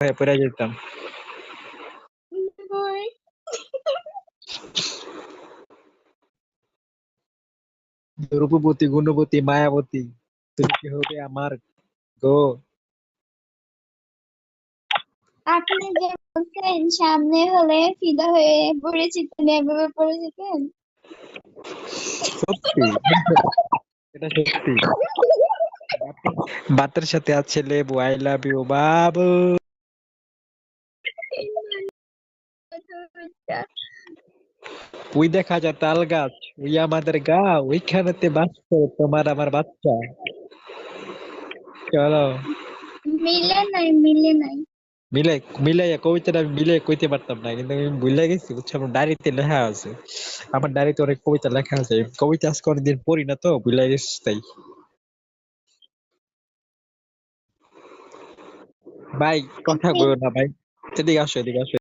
হয়ে পড়ে যেতাম। রূপবতী, গুণবতী, মায়াবতী, তুমি কি হবে আমার গো? আপনি যে বলছেন সামনে হলে ফিদা হয়ে পড়ে যেতেন, এভাবে পড়ে যেতেন। সত্যি, এটা সত্যি। বাতের সাথে আছে লেবু, আই লাভ ইউ বাবু। ওই দেখা যায় তাল গাছ, ওই আমাদের গা, ওইখানেতে বাঁচতো তোমার আমার বাচ্চা। চলো মিলে নাই। মিলে মিলাইয়া কবিতাটা আমি মিলে কইতে পারতাম না, কিন্তু আমি ভুলে গেছি বুঝছো। আমার ডায়েরিতে লেখা আছে, আমার ডায়েরিতে অনেক কবিতা লেখা আছে। কবিতা আজকে অনেকদিন পড়ি না তো, ভুলে গেছি তাই। ভাই কথা বলো না ভাই, এদিকে আসো, এদিকে আসো।